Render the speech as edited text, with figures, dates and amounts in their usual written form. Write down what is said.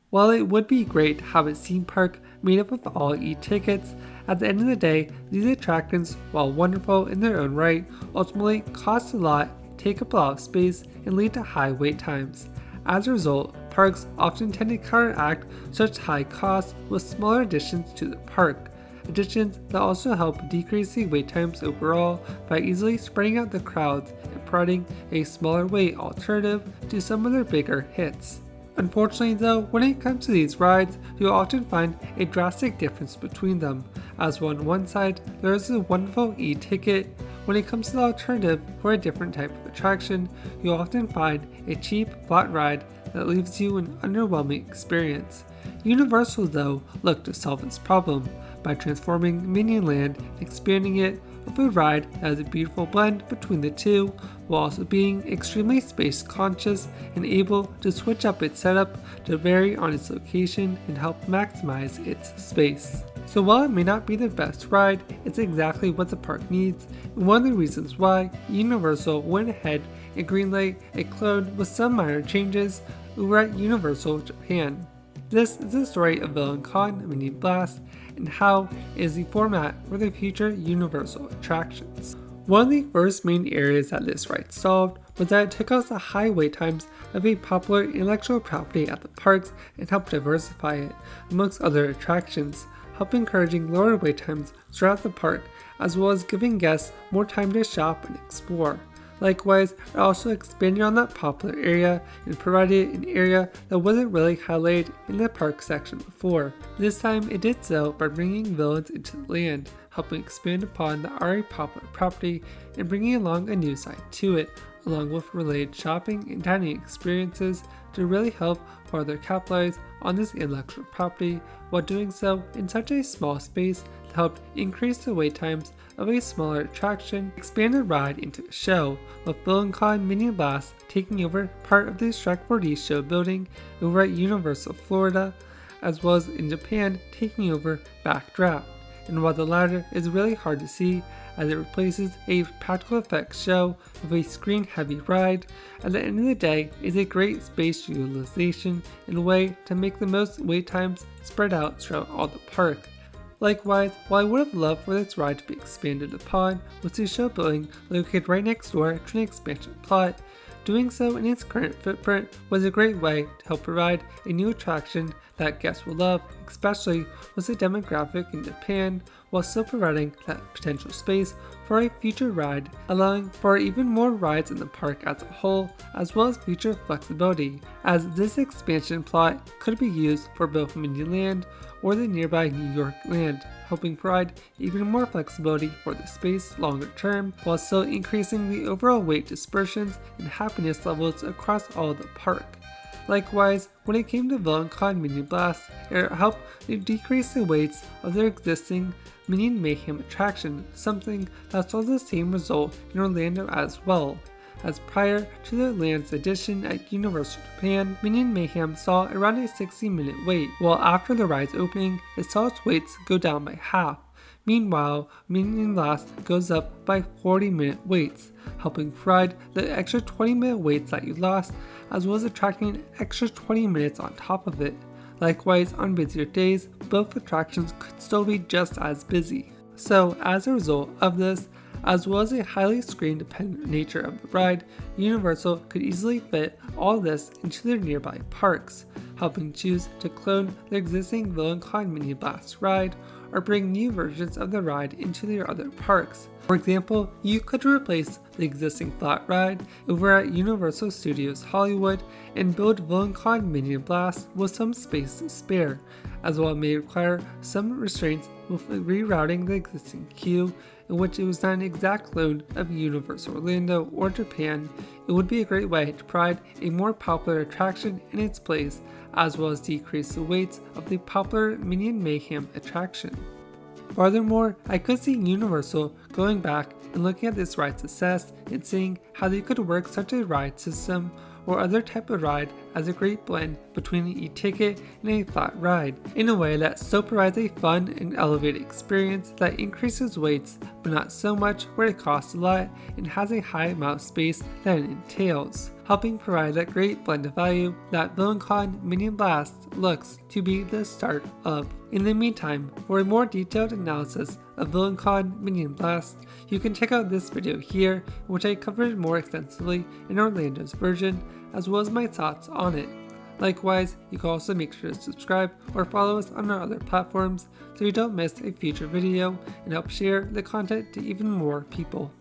While it would be great to have a theme park made up of all e-tickets, at the end of the day, these attractions, while wonderful in their own right, ultimately cost a lot, take up a lot of space, and lead to high wait times. As a result, parks often tend to counteract such high costs with smaller additions to the park. Additions that also help decrease the wait times overall by easily spreading out the crowds and providing a smaller wait alternative to some of their bigger hits. Unfortunately though, when it comes to these rides, you'll often find a drastic difference between them, as on one side, there is a wonderful e-ticket. When it comes to the alternative for a different type of attraction, you'll often find a cheap, flat ride that leaves you an underwhelming experience. Universal though looked to solve this problem by transforming Minion Land and expanding it with a ride that has a beautiful blend between the two, while also being extremely space conscious and able to switch up its setup to vary on its location and help maximize its space. So while it may not be the best ride, it's exactly what the park needs, and one of the reasons why Universal went ahead and greenlit a clone with some minor changes over at Universal Japan. This is the story of Villain Con Minion Blast and how it is the format for the future Universal attractions. One of the first main areas that this ride solved was that it took out the high wait times of a popular intellectual property at the parks and helped diversify it amongst other attractions, helping encouraging lower wait times throughout the park, as well as giving guests more time to shop and explore. Likewise, it also expanded on that popular area and provided an area that wasn't really highlighted in the park section before. This time it did so by bringing villains into the land, helping expand upon the already popular property and bringing along a new side to it, along with related shopping and dining experiences to really help further capitalize on this intellectual property while doing so in such a small space that helped increase the wait times of a smaller attraction, expand the ride into a show, with Villain Con Minion Blast taking over part of the Shrek 4D show building over at Universal Florida, as well as in Japan taking over Backdraft. And while the latter is really hard to see as it replaces a practical effects show with a screen heavy ride, at the end of the day is a great space utilization and a way to make the most wait times spread out throughout all the park. Likewise, while I would have loved for this ride to be expanded upon with the show building located right next door to an expansion plot, doing so in its current footprint was a great way to help provide a new attraction that guests will love, especially with the demographic in Japan, while still providing that potential space for a future ride, allowing for even more rides in the park as a whole, as well as future flexibility, as this expansion plot could be used for both Minion Land or the nearby New York Land, helping provide even more flexibility for the space longer term, while still increasing the overall weight dispersions and happiness levels across all of the park. Likewise, when it came to Villain Con Minion Blast, it helped decrease the weights of their existing Minion Mayhem attraction, something that saw the same result in Orlando as well, as prior to the land's addition at Universal Japan, Minion Mayhem saw around a 60-minute wait, while after the ride's opening, it saw its waits go down by half. Meanwhile, Minion Blast goes up by 40-minute waits, helping provide the extra 20-minute waits that you lost, as well as attracting an extra 20 minutes on top of it. Likewise, on busier days, both attractions could still be just as busy. So, as a result of this, as well as a highly screen-dependent nature of the ride, Universal could easily fit all this into their nearby parks, helping choose to clone the existing Villain Con Minion Blast ride or bring new versions of the ride into their other parks. For example, you could replace the existing flat ride over at Universal Studios Hollywood and build Villain Con Minion Blast with some space to spare, as well as may require some restraints with rerouting the existing queue, in which it was not an exact clone of Universal Orlando or Japan. It would be a great way to provide a more popular attraction in its place, as well as decrease the weights of the popular Minion Mayhem attraction. Furthermore, I could see Universal going back and looking at this ride's success and seeing how they could work such a ride system or other type of ride as a great blend between an e-ticket and a flat ride, in a way that still provides a fun and elevated experience that increases weights, but not so much where it costs a lot and has a high amount of space that it entails, helping provide that great blend of value that VillainCon Minion Blast looks to be the start of. In the meantime, for a more detailed analysis of VillainCon Minion Blast, you can check out this video here, in which I covered more extensively in Orlando's version, as well as my thoughts on it. Likewise, you can also make sure to subscribe or follow us on our other platforms so you don't miss a future video and help share the content to even more people.